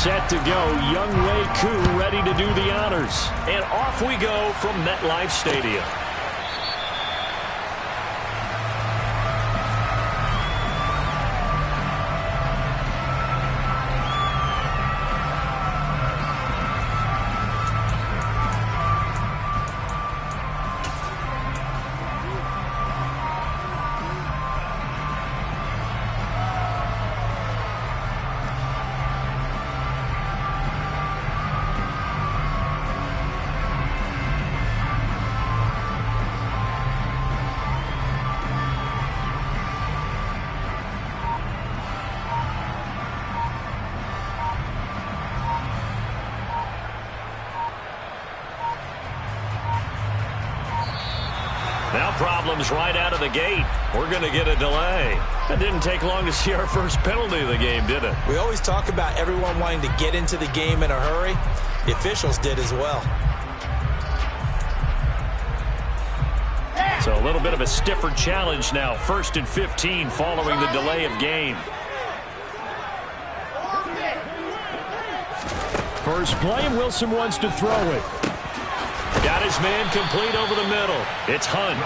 set to go. Younghoe Koo ready to do the honors. And off we go from MetLife Stadium. Now problems right out of the gate. We're going to get a delay. It didn't take long to see our first penalty of the game, did it? We always talk about everyone wanting to get into the game in a hurry. The officials did as well. So a little bit of a stiffer challenge now. 1st and 15 following the delay of game. First play, and Wilson wants to throw it. Got his man complete over the middle. It's Hunt.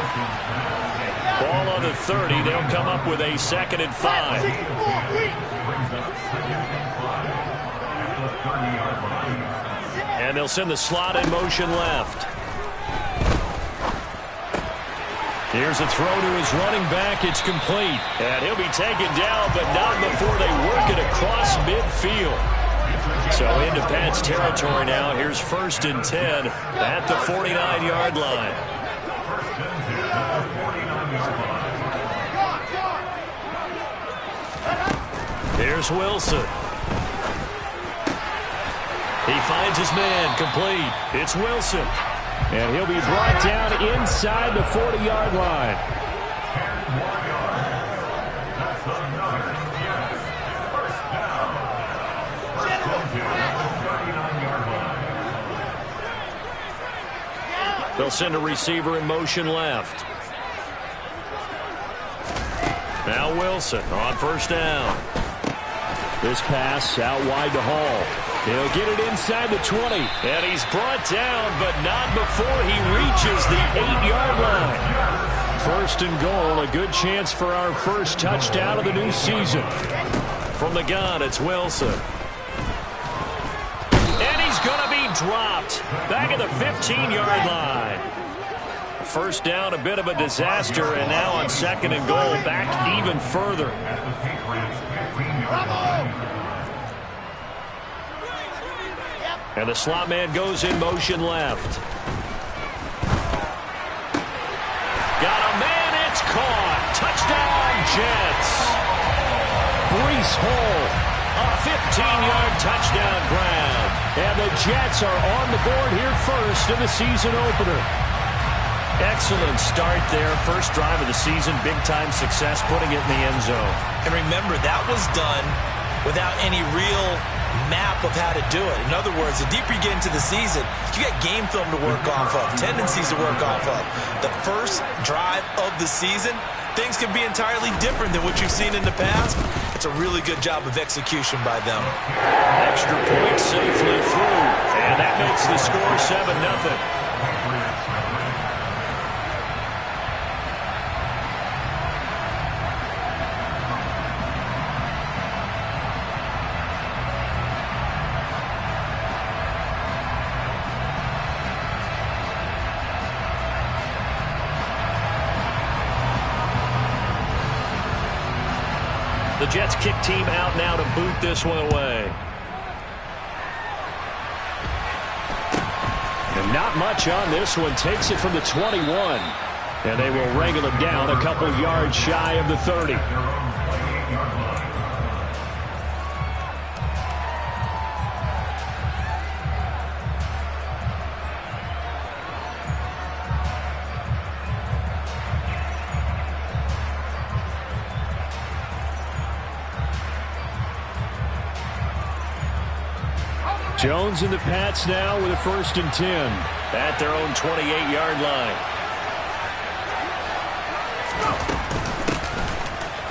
Ball on the 30. They'll come up with a 2nd and 5. And they'll send the slot in motion left. Here's a throw to his running back. It's complete. And he'll be taken down, but not before they work it across midfield. So into Pat's territory now. Here's 1st and 10 at the 49-yard line. Here's Wilson. He finds his man complete. It's Wilson. And he'll be brought down inside the 40-yard line. They'll send a receiver in motion left. Now Wilson on 1st down. This pass out wide to Hall. He'll get it inside the 20. And he's brought down, but not before he reaches the 8-yard line. 1st and goal, a good chance for our first touchdown of the new season. From the gun, it's Wilson. Dropped back at the 15-yard line. 1st down, a bit of a disaster, and now on 2nd and goal, back even further. And the slot man goes in motion left. Got a man, it's caught. Touchdown, Jets. Breece Hall, a 15-yard touchdown grab. And the Jets are on the board here first in the season opener. Excellent start there. First drive of the season. Big-time success putting it in the end zone. And remember, that was done without any real map of how to do it. In other words, the deeper you get into the season, you got game film to work off of, tendencies to work off of. The first drive of the season, things can be entirely different than what you've seen in the past. It's a really good job of execution by them. Extra point safely through, and that makes the score 7-0. The Jets kick team out now to boot this one away. And not much on this one. Takes it from the 21. And they will wrangle him down a couple yards shy of the 30. Jones and the Pats now with a 1st and 10 at their own 28-yard line.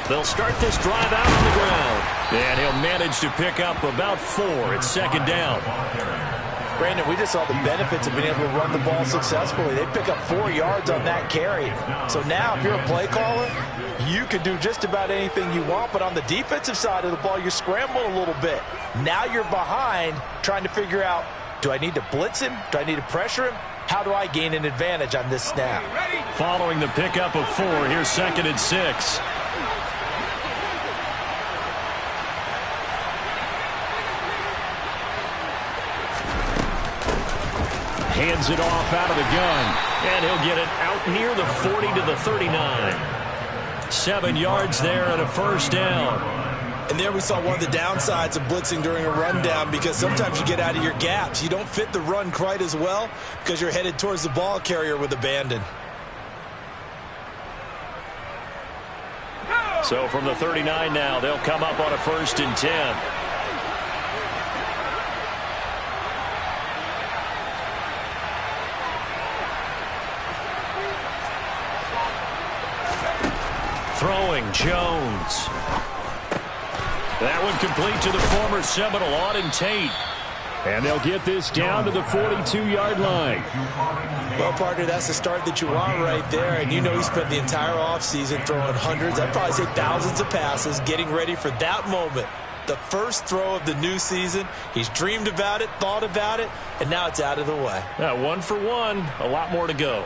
They'll start this drive out on the ground. And he'll manage to pick up about 4. It's second down. Brandon, we just saw the benefits of being able to run the ball successfully. They pick up 4 yards on that carry. So now, if you're a play caller, you can do just about anything you want. But on the defensive side of the ball, you're scrambling a little bit. Now you're behind trying to figure out, do I need to blitz him? Do I need to pressure him? How do I gain an advantage on this snap? Following the pickup of 4, here's second and 6. Hands it off out of the gun. And he'll get it out near the 40 to the 39. 7 yards there and a first down. And there we saw one of the downsides of blitzing during a rundown, because sometimes you get out of your gaps. You don't fit the run quite as well because you're headed towards the ball carrier with abandon. So from the 39 now, they'll come up on a 1st and 10. Throwing, Jones. That one complete to the former Seminole, Auden Tate. And they'll get this down to the 42-yard line. Well, partner, that's the start that you want right there. And you know he spent the entire offseason throwing hundreds, I'd probably say thousands of passes, getting ready for that moment. The first throw of the new season. He's dreamed about it, thought about it, and now it's out of the way. 1 for 1, a lot more to go.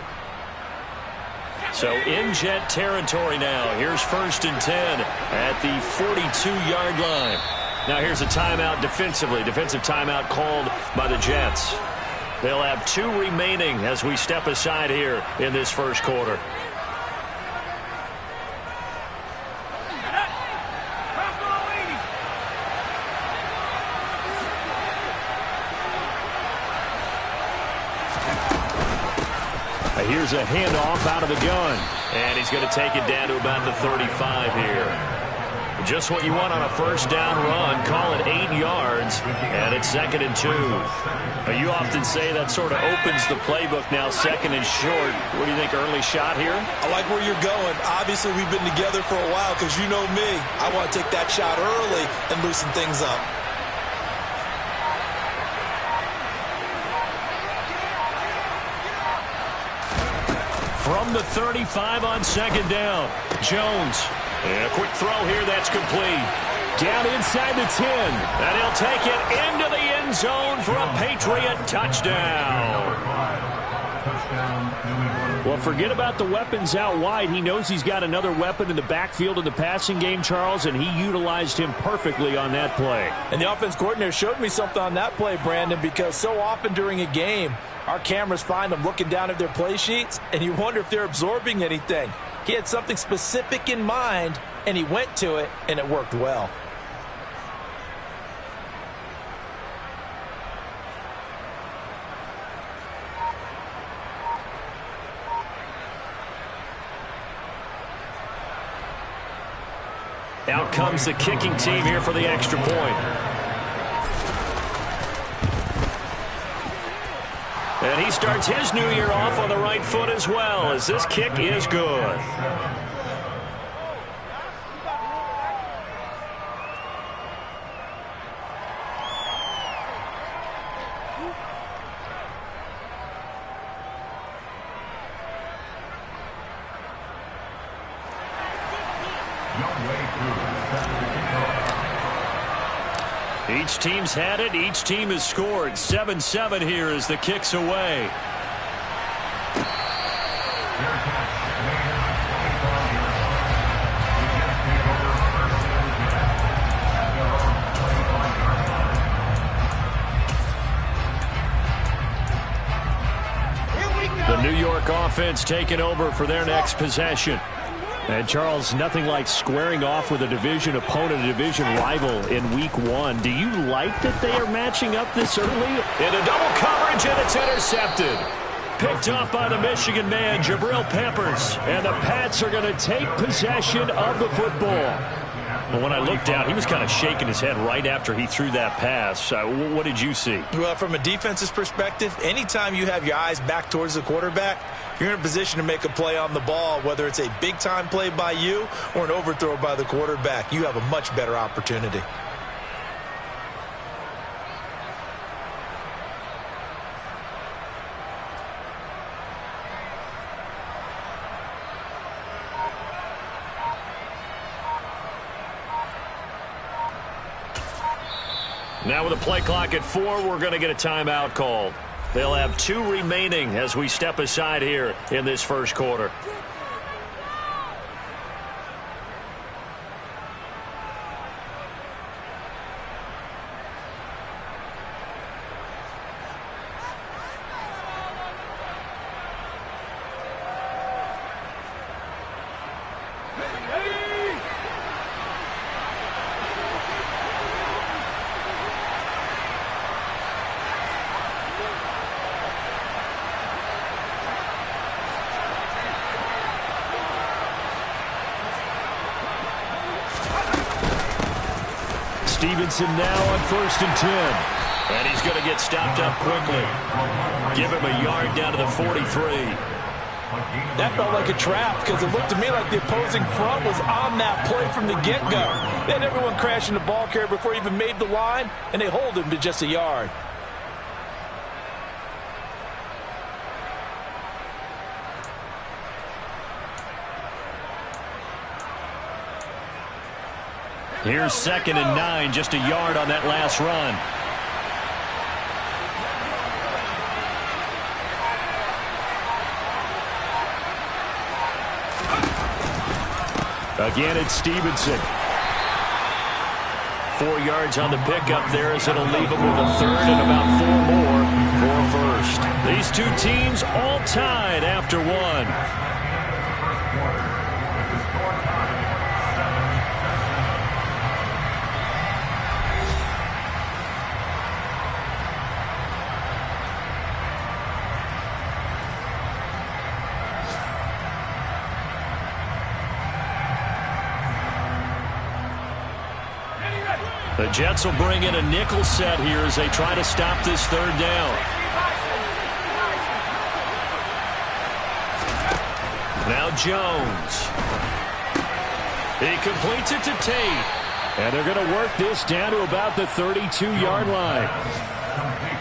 So in Jet territory now. Here's 1st and 10 at the 42-yard line. Now here's a timeout defensively. Defensive timeout called by the Jets. They'll have 2 remaining as we step aside here in this first quarter. Here's a handoff out of the gun. And he's going to take it down to about the 35 here. Just what you want on a first down run. Call it 8 yards. And it's 2nd and 2. You often say that sort of opens the playbook now, 2nd and short. What do you think, early shot here? I like where you're going. Obviously, we've been together for a while because you know me. I want to take that shot early and loosen things up. From the 35 on 2nd down. Jones. And a quick throw here that's complete. Down inside the 10. And he'll take it into the end zone for a Patriot touchdown. Well, forget about the weapons out wide. He knows he's got another weapon in the backfield in the passing game, Charles, and he utilized him perfectly on that play. And the offense coordinator showed me something on that play, Brandon, because so often during a game, our cameras find them looking down at their play sheets, and you wonder if they're absorbing anything. He had something specific in mind, and he went to it, and it worked well. Out comes the kicking team here for the extra point. And he starts his new year off on the right foot as well, as this kick is good. Each team's had it. Each team has scored. 7-7 here as the kick's away. The New York offense taking over for their next possession. And, Charles, nothing like squaring off with a division opponent, a division rival in Week 1. Do you like that they are matching up this early? Into double coverage, and it's intercepted. Picked up by the Michigan man, Jabril Peppers. And the Pats are going to take possession of the football. But when I looked down, he was kind of shaking his head right after he threw that pass. What did you see? Well, from a defense's perspective, anytime you have your eyes back towards the quarterback, you're in a position to make a play on the ball, whether it's a big-time play by you or an overthrow by the quarterback. You have a much better opportunity. Now with a play clock at 4, we're going to get a timeout called. They'll have 2 remaining as we step aside here in this first quarter. Stevenson now on 1st and 10. And he's going to get stopped up quickly. Give him a yard down to the 43. That felt like a trap because it looked to me like the opposing front was on that play from the get-go. They had everyone crashing the ball carrier before he even made the line, and they hold him to just a yard. Here's 2nd and 9, just a yard on that last run. Again, it's Stevenson. 4 yards on the pickup there as it'll leave him with a 3rd and about 4 more for 1st. These 2 teams all tied after 1. The Jets will bring in a nickel set here as they try to stop this 3rd down. Now Jones. He completes it to Tate. And they're going to work this down to about the 32-yard line.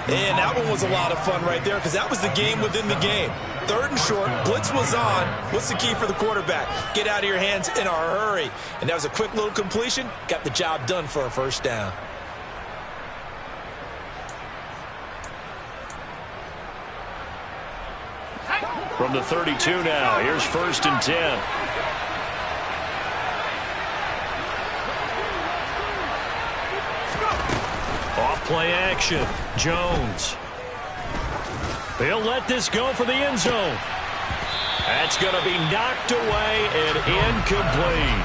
And that one was a lot of fun right there because that was the game within the game. 3rd and short, blitz was on. What's the key for the quarterback? Get out of your hands in a hurry. And that was a quick little completion. Got the job done for a 1st down. From the 32 now, here's 1st and 10. Off-play action, Jones. He'll let this go for the end zone. That's going to be knocked away and incomplete.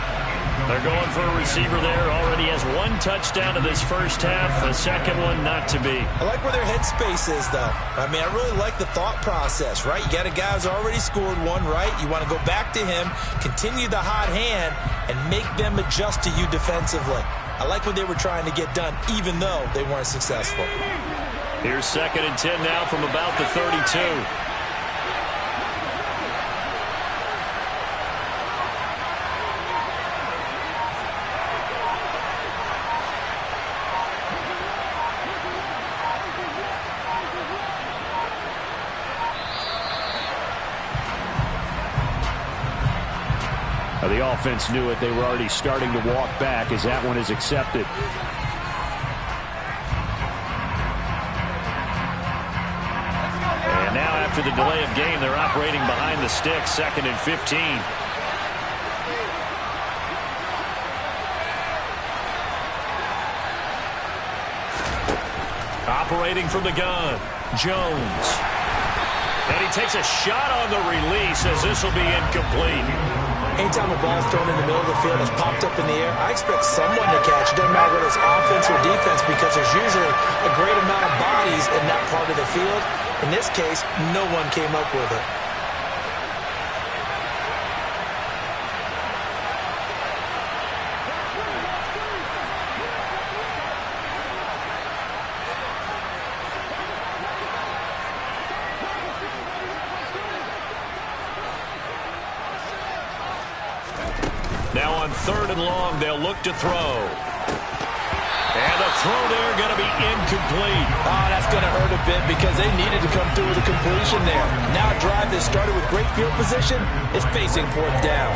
They're going for a receiver there. Already has 1 touchdown in this first half. The second one not to be. I like where their headspace is, though. I mean, I really like the thought process, right? You got a guy who's already scored 1, right? You want to go back to him, continue the hot hand, and make them adjust to you defensively. I like what they were trying to get done, even though they weren't successful. Here's 2nd and 10 now from about the 32. The offense knew it. They were already starting to walk back as that one is accepted. And now after the delay of game, they're operating behind the sticks, 2nd and 15. Operating from the gun, Jones. And he takes a shot on the release as this will be incomplete. Anytime a ball's thrown in the middle of the field and it's popped up in the air, I expect someone to catch it. Doesn't matter whether it's offense or defense because there's usually a great amount of bodies in that part of the field. In this case, no one came up with it. Now on 3rd and long, they'll look to throw. And the throw there going to be incomplete. Oh, that's going to hurt a bit because they needed to come through with a completion there. Now a drive that started with great field position is facing 4th down.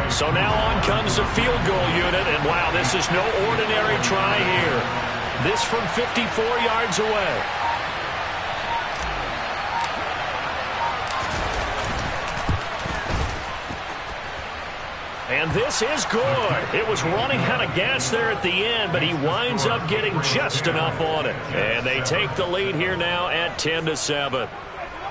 So now on comes the field goal unit, and wow, this is no ordinary try here. This from 54 yards away. And this is good. It was running out of gas there at the end, but he winds up getting just enough on it. And they take the lead here now at 10-7.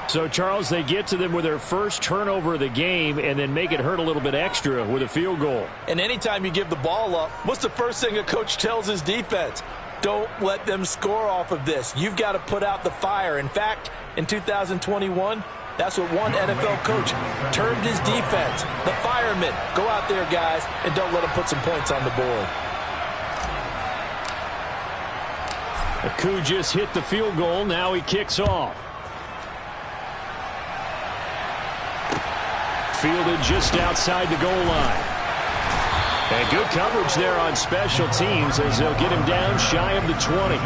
So, Charles, they get to them with their first turnover of the game and then make it hurt a little bit extra with a field goal. And anytime you give the ball up, what's the first thing a coach tells his defense? Don't let them score off of this. You've got to put out the fire. In fact, in 2021, that's what one NFL coach termed his defense. The firemen. Go out there, guys, and don't let them put some points on the board. Aku just hit the field goal. Now he kicks off. Fielded just outside the goal line. And good coverage there on special teams as they'll get him down shy of the 20.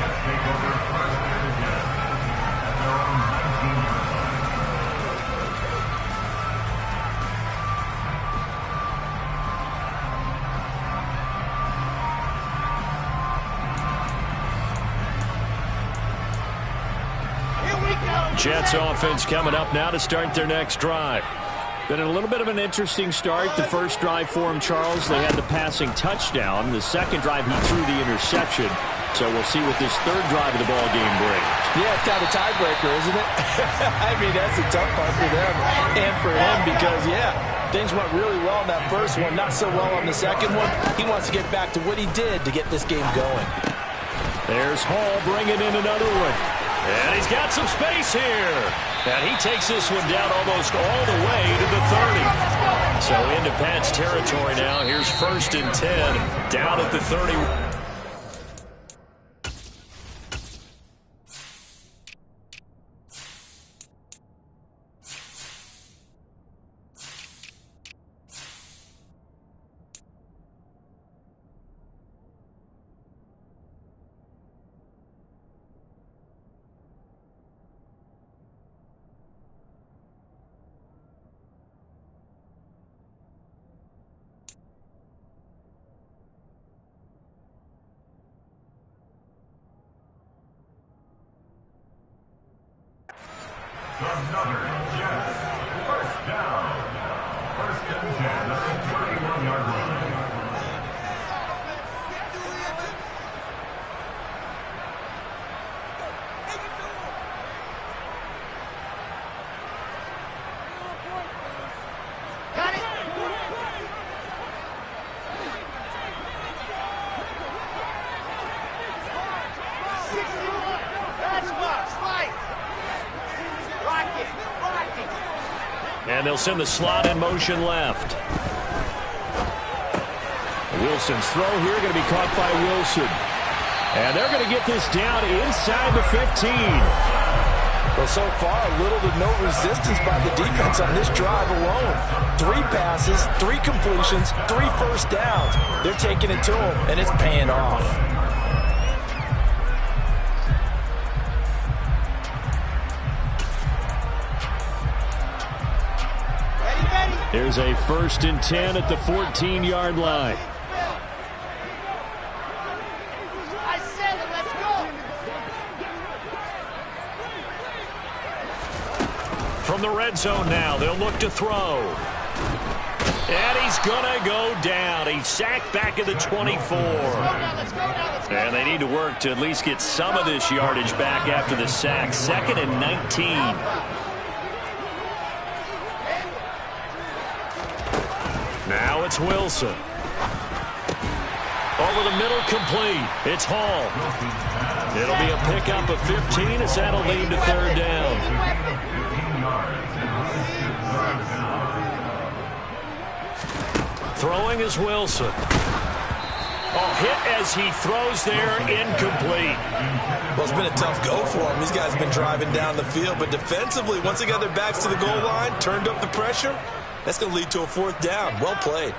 Jets offense coming up now to start their next drive. Been a little bit of an interesting start. The first drive for him, Charles, they had the passing touchdown. The second drive, he threw the interception. So we'll see what this third drive of the ball game brings. Yeah, it's kind of a tiebreaker, isn't it? I mean, that's a tough part for them and for him because, yeah, things went really well in that first one, not so well on the second one. He wants to get back to what he did to get this game going. There's Hall bringing in another one. And he's got some space here. And he takes this one down almost all the way to the 30. So into Pat's territory now. Here's 1st and 10 down at the 30. Another Jets. 1st down. 1st and 10 at the 31-yard line. And they'll send the slot in motion left. Wilson's throw here going to be caught by Wilson. And they're going to get this down inside the 15. Well, so far, little to no resistance by the defense on this drive alone. 3 passes, 3 completions, 3 first downs. They're taking it to them, and it's paying off. There's a 1st and 10 at the 14-yard line. I said it, let's go. From the red zone now, they'll look to throw. And he's going to go down. He's sacked back at the 24. Let's go. And they need to work to at least get some of this yardage back after the sack. 2nd and 19. Now it's Wilson. Over the middle, complete. It's Hall. It'll be a pickup of 15 as that'll lead to third down. Throwing is Wilson. Oh, hit as he throws there, incomplete. Well, it's been a tough go for him. These guys have been driving down the field, but defensively, once they got their backs to the goal line, turned up the pressure, that's going to lead to a fourth down. Well played.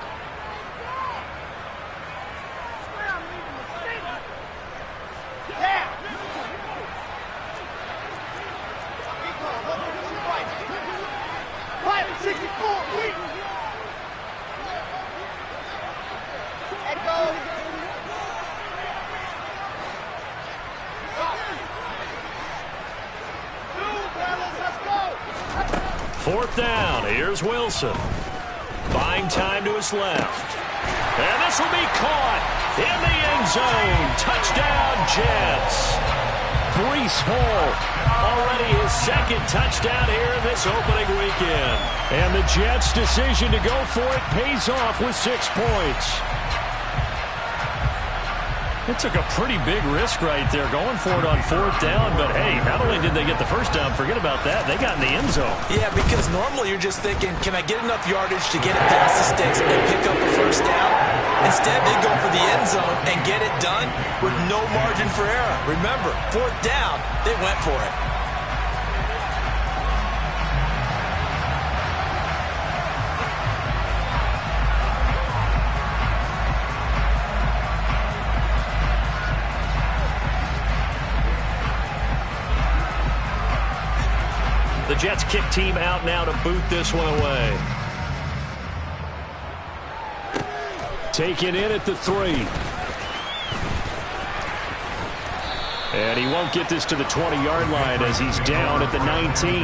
Fourth down. Here's Wilson. Buying time to his left. And this will be caught in the end zone. Touchdown, Jets. Breece Hall, already his second touchdown here in this opening weekend. And the Jets' decision to go for it pays off with 6 points. It took a pretty big risk right there going for it on fourth down, but hey, not only did they get the first down, forget about that, they got in the end zone. Yeah, because normally you're just thinking, can I get enough yardage to get it past the sticks and pick up a first down? Instead, they go for the end zone and get it done with no margin for error. Remember, fourth down, they went for it. The Jets kick team out now to boot this one away. Taken in at the 3. And he won't get this to the 20-yard line as he's down at the 19.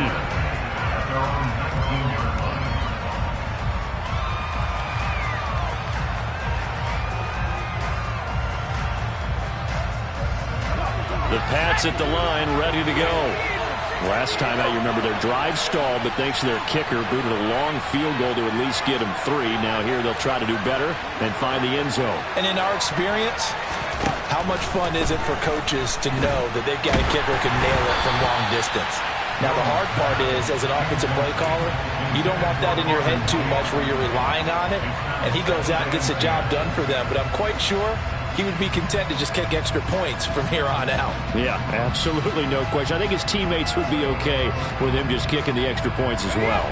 The Pats at the line, ready to go. Last time out, you remember their drive stalled, but thanks to their kicker, booted a long field goal to at least get them 3. Now here they'll try to do better and find the end zone. And in our experience, how much fun is it for coaches to know that they've got a kicker who can nail it from long distance? Now the hard part is, as an offensive play caller, you don't want that in your head too much where you're relying on it, and he goes out and gets the job done for them. But I'm quite sure he would be content to just kick extra points from here on out. Yeah, absolutely no question. I think his teammates would be okay with him just kicking the extra points as well.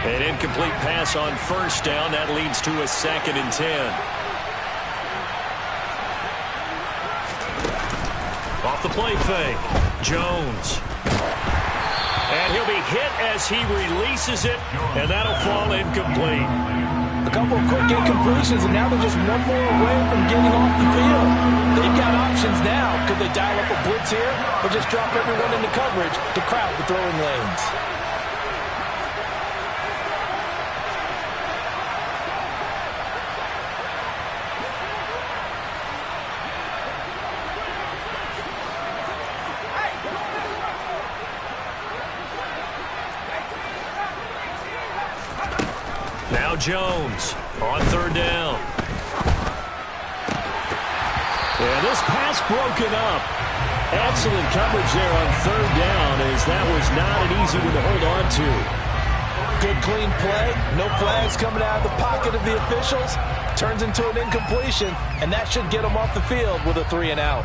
An incomplete pass on first down. That leads to a 2nd and 10. Off the play fake. Jones. And he'll be hit as he releases it, and that'll fall incomplete. A couple of quick incompletions, and now they're just one more away from getting off the field. They've got options now. Could they dial up a blitz here or just drop everyone into coverage to crowd the throwing lanes? Now Jones on third down. And this pass broken up. Excellent coverage there on third down, as that was not an easy one to hold on to. Good clean play. No flags coming out of the pocket of the officials. Turns into an incompletion, and that should get them off the field with a 3 and out.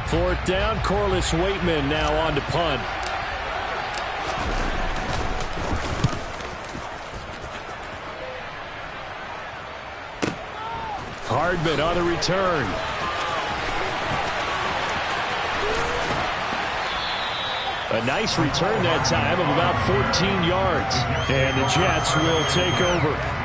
Fourth down, Corliss Waitman now on to punt. Hardman on the return. A nice return that time of about 14 yards. And the Jets will take over.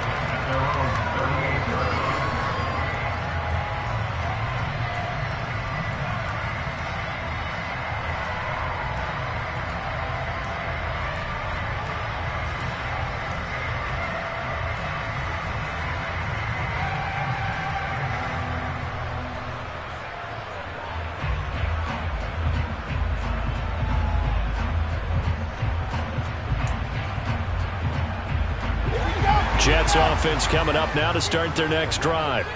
This offense coming up now to start their next drive.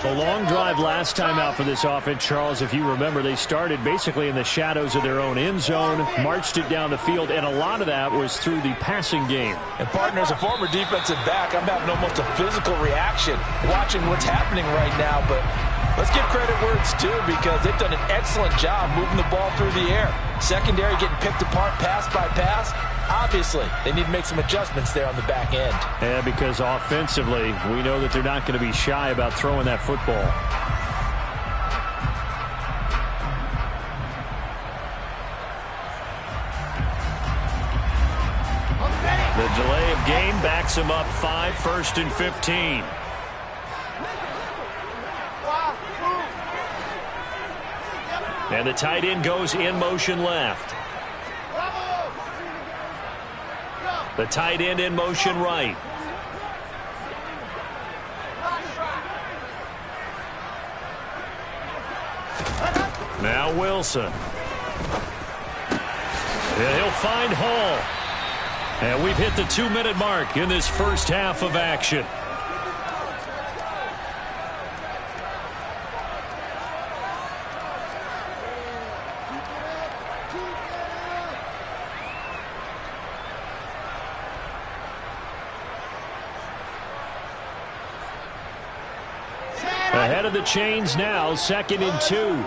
A long drive last time out for this offense, Charles. If you remember, they started basically in the shadows of their own end zone, marched it down the field, and a lot of that was through the passing game. And, partner, as a former defensive back, I'm having almost a physical reaction watching what's happening right now. But let's give credit where it's due, because they've done an excellent job moving the ball through the air. Secondary getting picked apart pass by pass. Obviously, they need to make some adjustments there on the back end. Yeah, because offensively, we know that they're not going to be shy about throwing that football. The delay of game backs them up 5, 1st and 15. And the tight end goes in motion left. The tight end in motion right. Now Wilson. And he'll find Hall. And we've hit the 2-minute mark in this first half of action. Ahead of the chains now, 2nd and 2.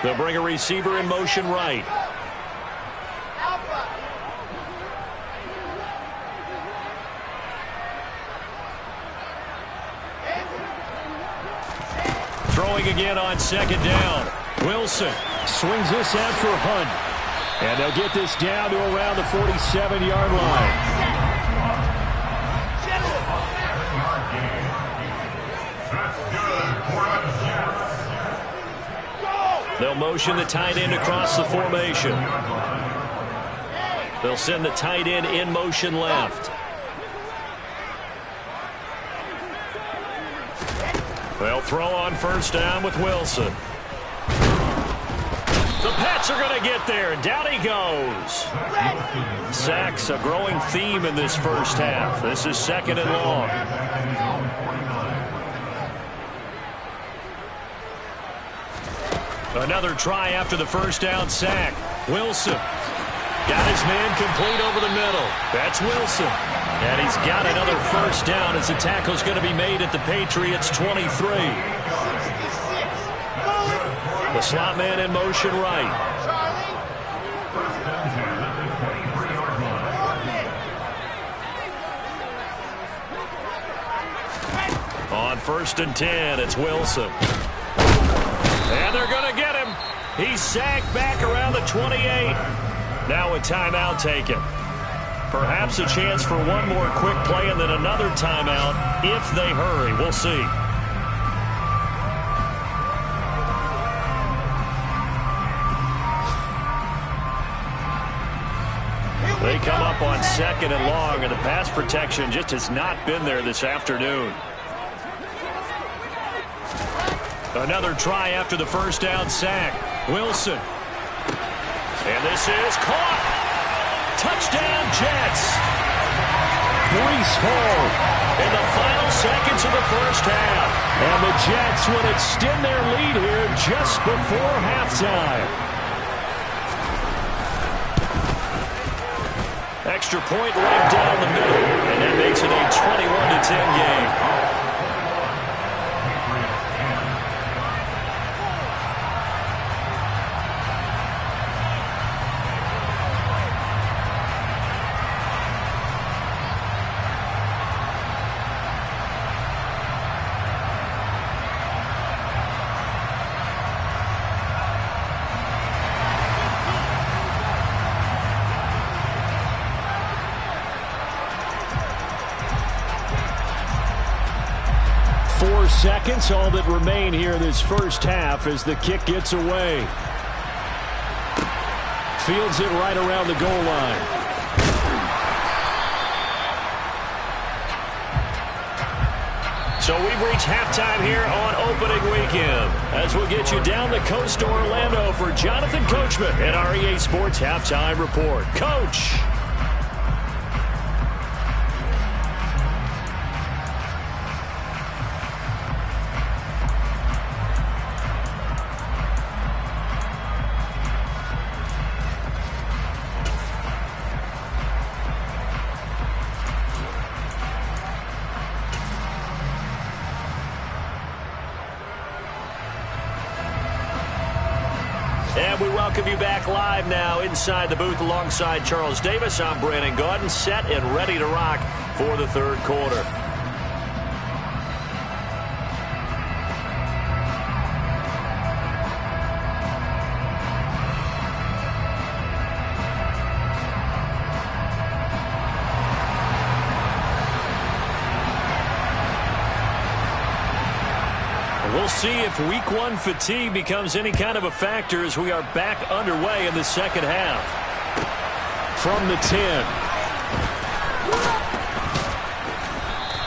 They'll bring a receiver in motion right. Throwing again on 2nd down. Wilson Swings this out for Hunt. And they'll get this down to around the 47-yard line. They'll motion the tight end across the formation. They'll send the tight end in motion left. They'll throw on 1st down with Wilson. The Pats are going to get there. Down he goes. Sacks, a growing theme in this first half. This is 2nd and long. Another try after the 1st down sack. Wilson got his man complete over the middle. That's Wilson. And he's got another 1st down as the tackle's going to be made at the Patriots' 23. The slot man in motion right. On 1st and 10, it's Wilson. And they're going to get him. He's sacked back around the 28. Now a timeout taken. Perhaps a chance for one more quick play and then another timeout if they hurry. We'll see. They come up on 2nd and long, and the pass protection just has not been there this afternoon. Another try after the 1st down sack. Wilson. And this is caught. Touchdown, Jets. Breece Hall In the final seconds of the first half. And the Jets would extend their lead here just before halftime. Extra point right down the middle. And that makes it a 21-10 game. Seconds, all that remain here this first half as the kick gets away. Fields it right around the goal line. So we've reached halftime here on opening weekend as we'll get you down the coast to Orlando for Jonathan Coachman at our EA Sports Halftime Report. Coach. And we welcome you back live now inside the booth alongside Charles Davis. I'm Brandon Gaudin, set and ready to rock for the third quarter. We'll see if week one fatigue becomes any kind of a factor as we are back underway in the second half. From the 10.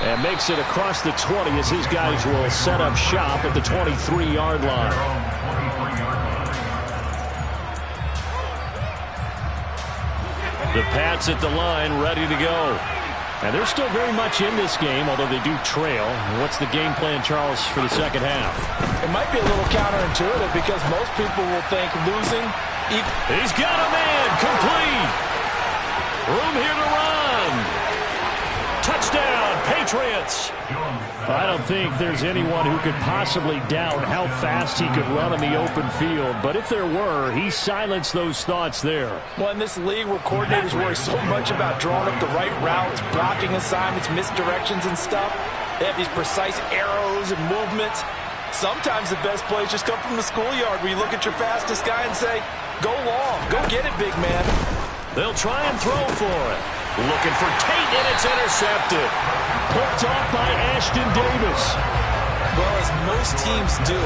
And makes it across the 20 as his guys will set up shop at the 23-yard line. The Pats at the line ready to go. And they're still very much in this game, although they do trail. What's the game plan, Charles, for the second half? It might be a little counterintuitive because most people will think losing. He's got a man complete. Room here to run. Touchdown, Patriots. I don't think there's anyone who could possibly doubt how fast he could run in the open field. But if there were, he silenced those thoughts there. Well, in this league where coordinators worry so much about drawing up the right routes, blocking assignments, misdirections and stuff, they have these precise arrows and movements. Sometimes the best plays just come from the schoolyard where you look at your fastest guy and say, go long, go get it, big man. They'll try and throw for it. Looking for Tate, and it's intercepted. Picked off by Ashton Davis. Well, as most teams do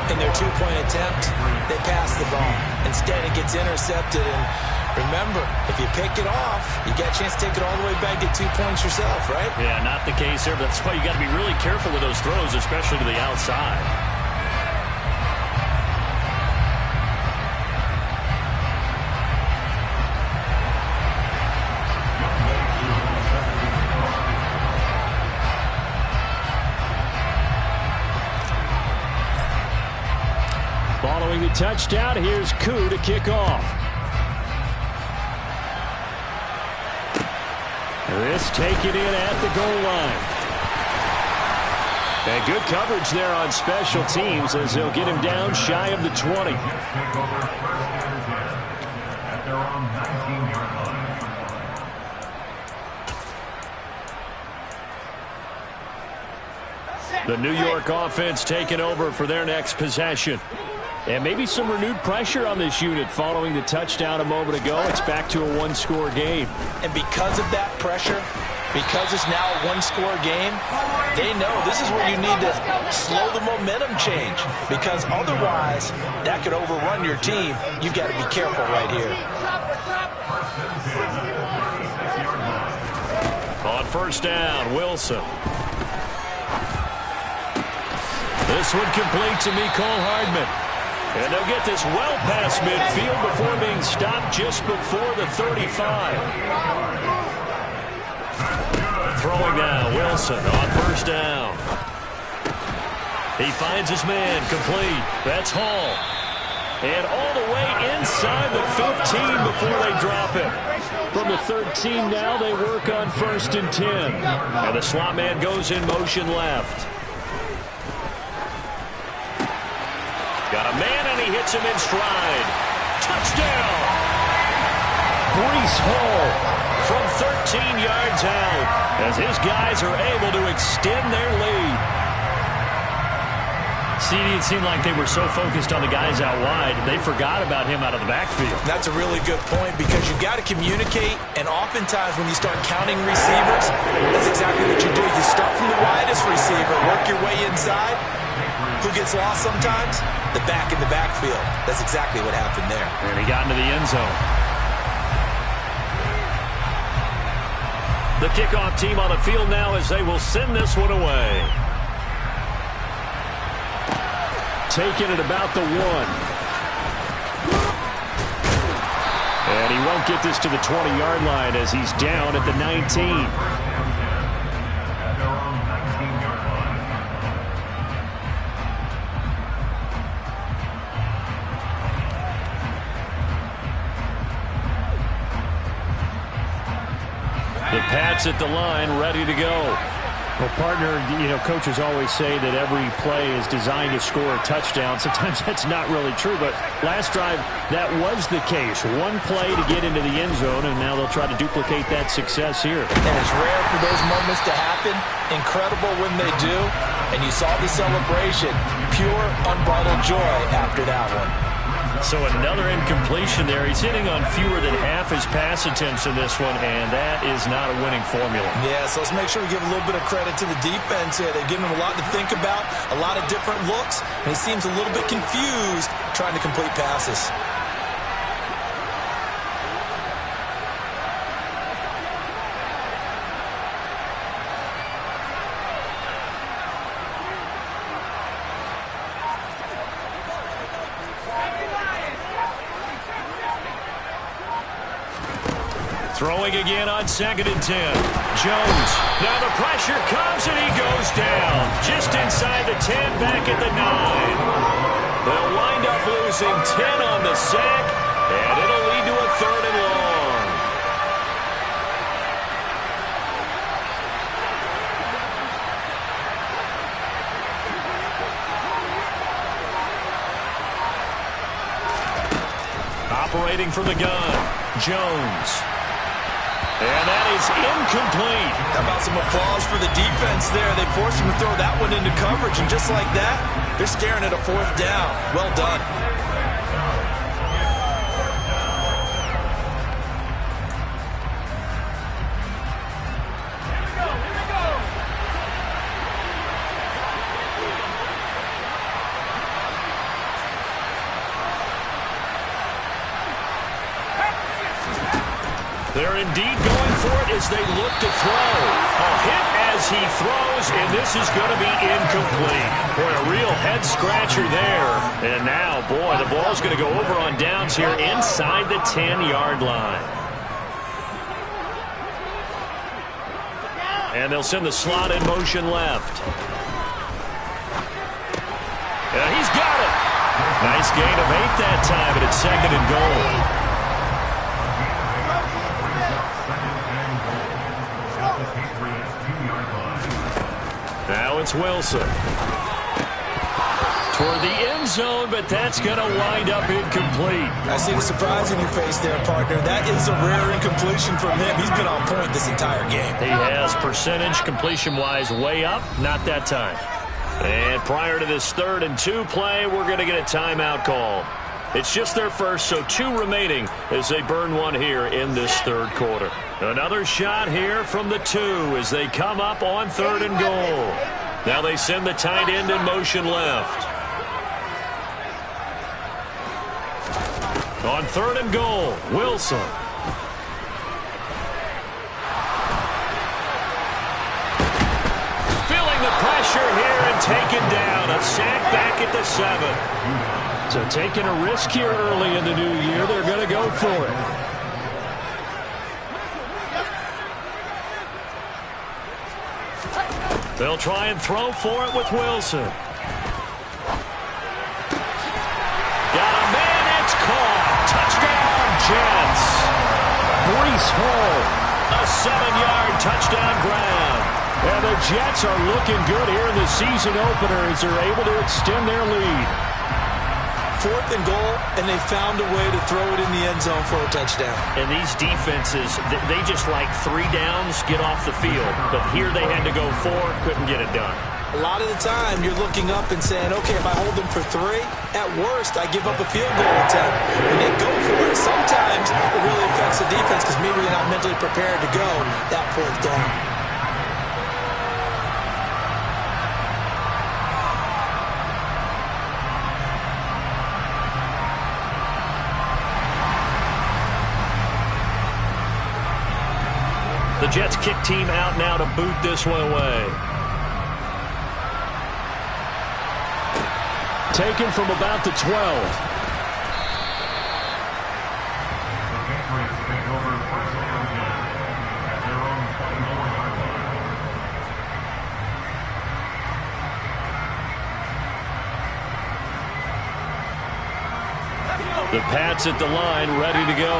in their two-point attempt, they pass the ball. Instead, it gets intercepted. And remember, if you pick it off, you get a chance to take it all the way back, get 2 points yourself, right? Yeah, not the case here. But that's why you got to be really careful with those throws, especially to the outside. Following the touchdown, here's Koo to kick off. This taken in at the goal line. And good coverage there on special teams as they'll get him down shy of the 20. At their own 19-yard line. The New York offense taking over for their next possession. And maybe some renewed pressure on this unit following the touchdown a moment ago. It's back to a one-score game. And because of that pressure, because it's now a one-score game, they know this is where you need to slow the momentum change. Because otherwise, that could overrun your team. You've got to be careful right here. On first down, Wilson. This one complete to Mecole Hardman. And they'll get this well past midfield before being stopped just before the 35. Throwing now, Wilson on first down. He finds his man complete. That's Hall. And all the way inside the 15 before they drop it. From the 13 now, they work on first and 10. And the slot man goes in motion left. Got a man, and he hits him in stride. Touchdown! Breece Hall from 13 yards out as his guys are able to extend their lead. CD, it seemed like they were so focused on the guys out wide, they forgot about him out of the backfield. That's a really good point because you've got to communicate, and oftentimes when you start counting receivers, that's exactly what you do. You start from the widest receiver, work your way inside. Who gets lost sometimes? The back in the backfield. That's exactly what happened there. And he got into the end zone. The kickoff team on the field now as they will send this one away. taken at about the 1. And he won't get this to the 20-yard line as he's down at the 19. The Pats at the line, ready to go. Well, partner, coaches always say that every play is designed to score a touchdown. Sometimes that's not really true, but last drive, that was the case. One play to get into the end zone, and now they'll try to duplicate that success here. And it's rare for those moments to happen. Incredible when they do. And you saw the celebration. Pure, unbridled joy after that one. So another incompletion there. He's hitting on fewer than half his pass attempts in this one, and that is not a winning formula. Yeah, so let's make sure we give a little bit of credit to the defense here. They've given him a lot to think about, a lot of different looks, and he seems a little bit confused trying to complete passes. Throwing again on 2nd and 10. Jones. Now the pressure comes and he goes down. Just inside the 10, back at the 9. They'll wind up losing 10 on the sack, and it'll lead to a 3rd and long. Operating from the gun, Jones. And that is incomplete. How about some applause for the defense there? They forced him to throw that one into coverage, and just like that, they're staring at a 4th down. Well done. They're indeed going for it as they look to throw. A hit as he throws, and this is going to be incomplete. Boy, a real head-scratcher there. And now, boy, the ball's going to go over on downs here inside the 10-yard line. And they'll send the slot in motion left. And he's got it. Nice gain of 8 that time, and it's 2nd and goal. Now it's Wilson. Toward the end zone, but that's going to wind up incomplete. I see the surprise in your face there, partner. That is a rare incompletion from him. He's been on point this entire game. He has percentage completion-wise way up, not that time. And prior to this 3rd and 2 play, we're going to get a timeout call. It's just their first, so 2 remaining as they burn one here in this 3rd quarter. Another shot here from the 2 as they come up on 3rd and goal. Now they send the tight end in motion left. On 3rd and goal, Wilson. Feeling the pressure here and taken down. A sack back at the 7. So taking a risk here early in the new year, they're going to go for it. They'll try and throw for it with Wilson. Got a man, it's caught. Touchdown, Jets. Breece Hall, a 7-yard touchdown grab. And the Jets are looking good here in the season opener as they're able to extend their lead. 4th and goal, and they found a way to throw it in the end zone for a touchdown. And these defenses, they just like 3 downs, get off the field. But here they had to go 4, couldn't get it done. A lot of the time, you're looking up and saying, okay, if I hold them for 3, at worst, I give up a field goal attempt. When they go for it, sometimes it really affects the defense because maybe they're not mentally prepared to go that 4th down. The Jets kick team out now to boot this one away. taken from about the 12. Patriots take over first down at their own 24-yard line. The Pats at the line, ready to go.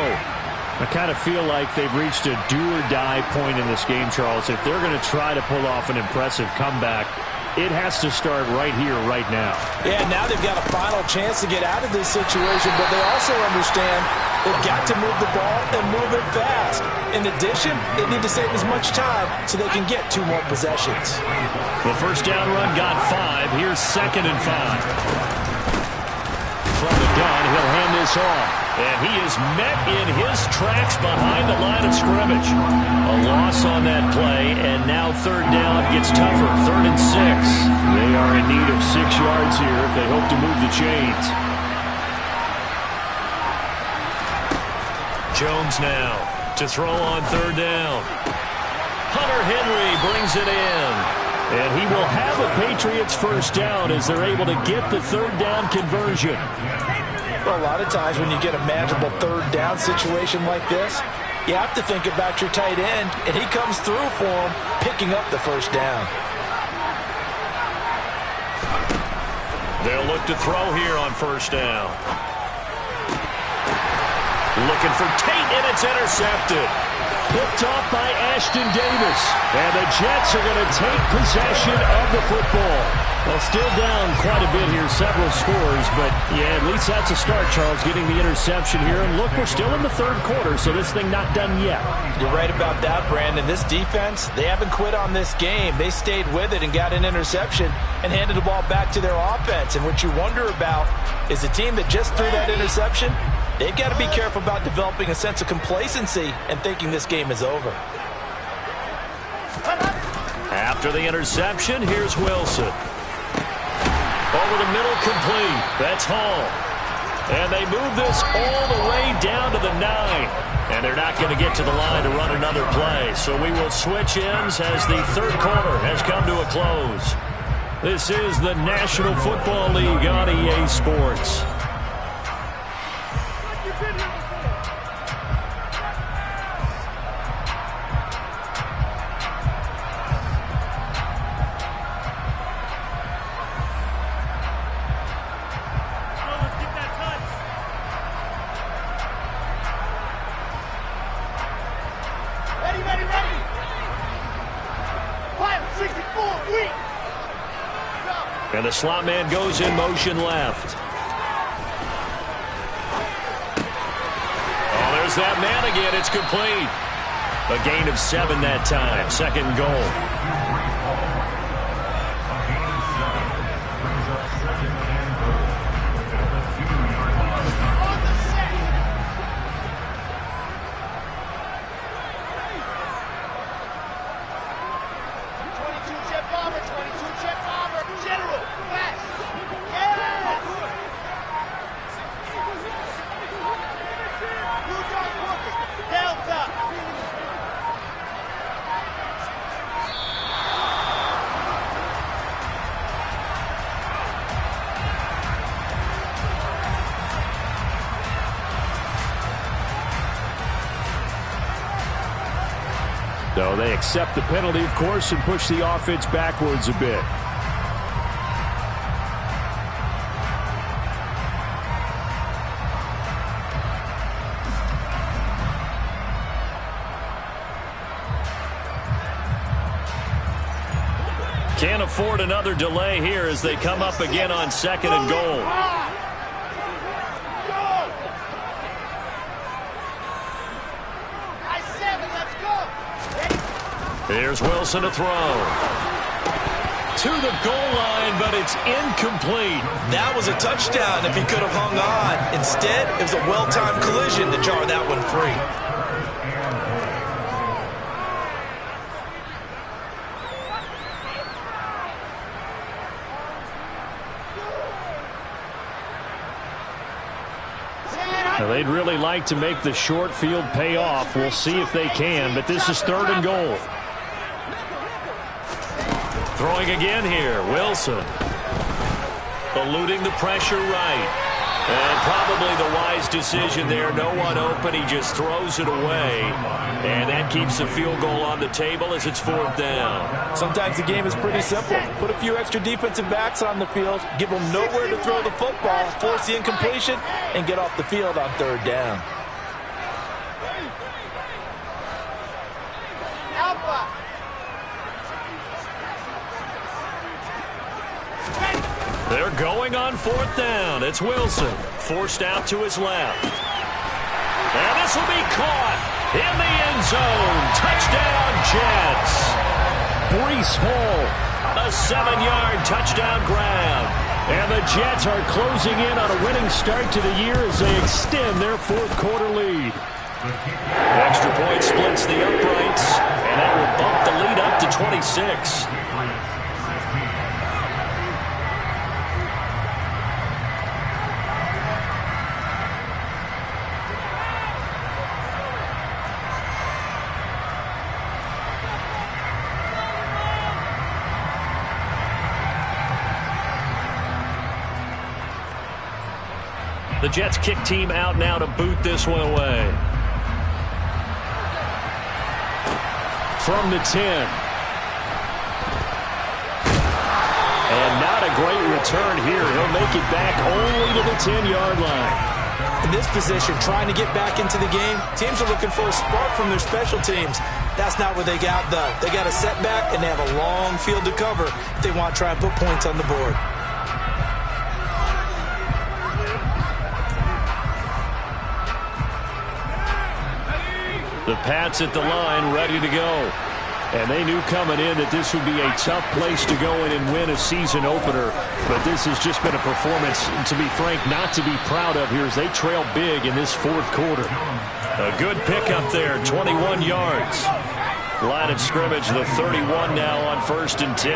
I kind of feel like they've reached a do-or-die point in this game, Charles. If they're going to try to pull off an impressive comeback, it has to start right here, right now. Yeah, now they've got a final chance to get out of this situation, but they also understand they've got to move the ball and move it fast. In addition, they need to save as much time so they can get 2 more possessions. The first down run got 5. Here's 2nd and 5. From the gun, he'll hand this off. And he is met in his tracks behind the line of scrimmage. A loss on that play, and now 3rd down gets tougher. 3rd and 6. They are in need of 6 yards here if they hope to move the chains. Jones now to throw on 3rd down. Hunter Henry brings it in. And he will have a Patriots first down as they're able to get the 3rd down conversion. Well, a lot of times when you get a manageable 3rd down situation like this, you have to think about your tight end, and he comes through for him, picking up the first down. They'll look to throw here on 1st down. Looking for Tate, and it's intercepted. Picked off by Ashton Davis. And the Jets are going to take possession of the football. Well, still down quite a bit here, several scores, but yeah, at least that's a start, Charles, getting the interception here. And look, we're still in the 3rd quarter, so this thing not done yet. You're right about that, Brandon. This defense, they haven't quit on this game. They stayed with it and got an interception and handed the ball back to their offense. And what you wonder about is the team that just threw that interception, they've got to be careful about developing a sense of complacency and thinking this game is over. After the interception, here's Wilson. Over the middle, complete. That's Hall. And they move this all the way down to the 9. And they're not going to get to the line to run another play. So we will switch ends as the 3rd quarter has come to a close. This is the National Football League on EA Sports. And the slot man goes in motion left. Oh, there's that man again. It's complete. A gain of 7 that time. 2nd goal. So they accept the penalty, of course, and push the offense backwards a bit. Can't afford another delay here as they come up again on 2nd and goal. Here's Wilson to throw. To the goal line, but it's incomplete. That was a touchdown if he could have hung on. Instead, it was a well-timed collision to jar that one free. Now, they'd really like to make the short field pay off. We'll see if they can, but this is 3rd and goal. Throwing again here, Wilson. Eluding the pressure right. And probably the wise decision there. No one open. He just throws it away. And that keeps the field goal on the table as it's 4th down. Sometimes the game is pretty simple. Put a few extra defensive backs on the field, give them nowhere to throw the football, force the incompletion, and get off the field on 3rd down. Alpha. They're going on 4th down. It's Wilson, forced out to his left. And this will be caught in the end zone. Touchdown, Jets. Breece Hall, a 7-yard touchdown grab. And the Jets are closing in on a winning start to the year as they extend their 4th quarter lead. Extra point splits the uprights, and that will bump the lead up to 26. The Jets kick team out now to boot this one away. From the 10. And not a great return here. He'll make it back only to the 10-yard line. In this position, trying to get back into the game, teams are looking for a spark from their special teams. That's not what they got, though. They got a setback, and they have a long field to cover if they want to try and put points on the board. The Pats at the line, ready to go. And they knew coming in that this would be a tough place to go in and win a season opener. But this has just been a performance, to be frank, not to be proud of here as they trail big in this 4th quarter. A good pickup there, 21 yards. Line of scrimmage, the 31 now on 1st and 10.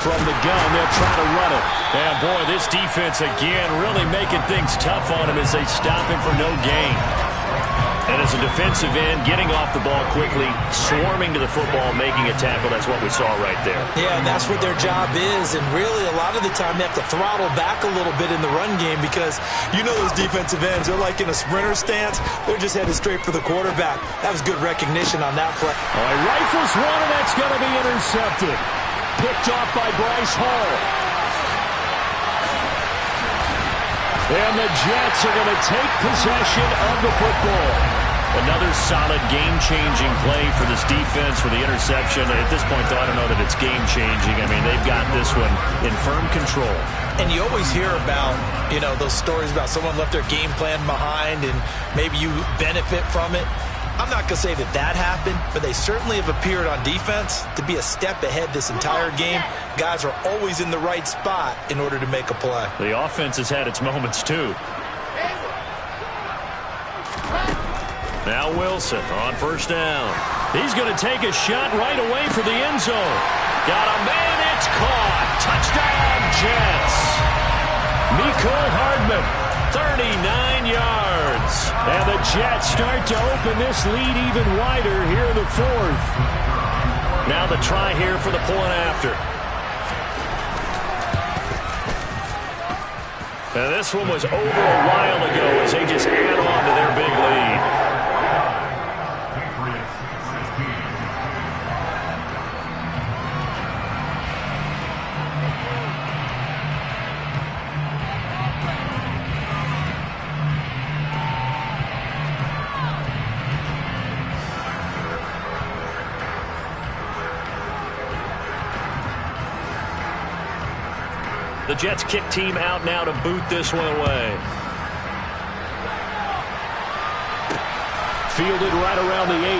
From the gun, they'll try to run it. And boy, this defense again really making things tough on him as they stop him for no gain. And as a defensive end, getting off the ball quickly, swarming to the football, making a tackle, that's what we saw right there. Yeah, and that's what their job is. And really, a lot of the time, they have to throttle back a little bit in the run game because you know those defensive ends, they're like in a sprinter stance. They're just headed straight for the quarterback. That was good recognition on that play. All right, rifles one, and that's going to be intercepted. Picked off by Bryce Hall. And the Jets are going to take possession of the football. Another solid game-changing play for this defense with the interception. At this point, though, I don't know that it's game-changing. I mean, they've got this one in firm control. And you always hear about, you know, those stories about someone left their game plan behind and maybe you benefit from it. I'm not going to say that that happened, but they certainly have appeared on defense to be a step ahead this entire game. Guys are always in the right spot in order to make a play. The offense has had its moments, too. Now Wilson on 1st down. He's going to take a shot right away for the end zone. Got a man, it's caught. Touchdown, Jets. Mecole Hardman, 39 yards. And the Jets start to open this lead even wider here in the 4th. Now the try here for the point after. And this one was over a while ago as they just add on to their big lead. The Jets kick team out now to boot this one away. Fielded right around the 8.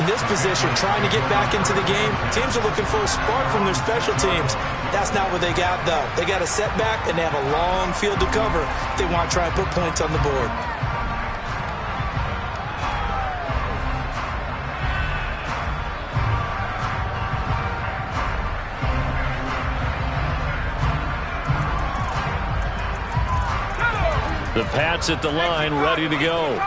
In this position, trying to get back into the game, teams are looking for a spark from their special teams. That's not what they got, though. They got a setback, and they have a long field to cover if they want to try and put points on the board. The Pats at the line, ready to go.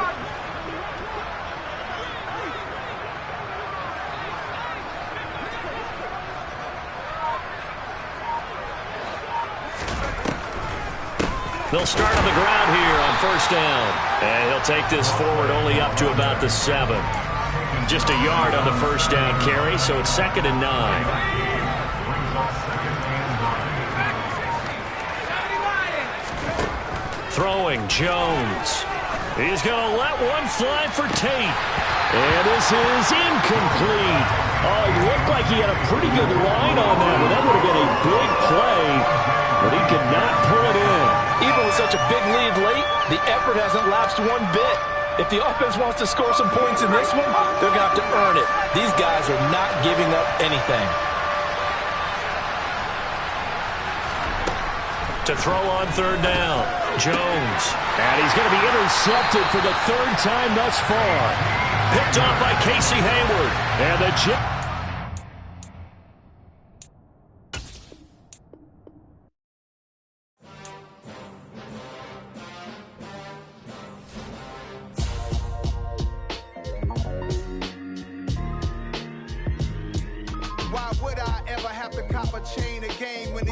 They'll start on the ground here on first down. And he'll take this forward only up to about the 7. Just a yard on the first down carry, so it's 2nd and 9. Throwing, Jones. He's going to let one fly for Tate. And this is incomplete. Oh, it looked like he had a pretty good line on that, but that would have been a big play. But he could not pull it in. Even with such a big lead late, the effort hasn't lapsed one bit. If the offense wants to score some points in this one, they're going to have to earn it. These guys are not giving up anything. To throw on third down, Jones. And he's going to be intercepted for the 3rd time thus far. Picked off by Casey Hayward. And the Jets. Why would I ever have to cop a chain again when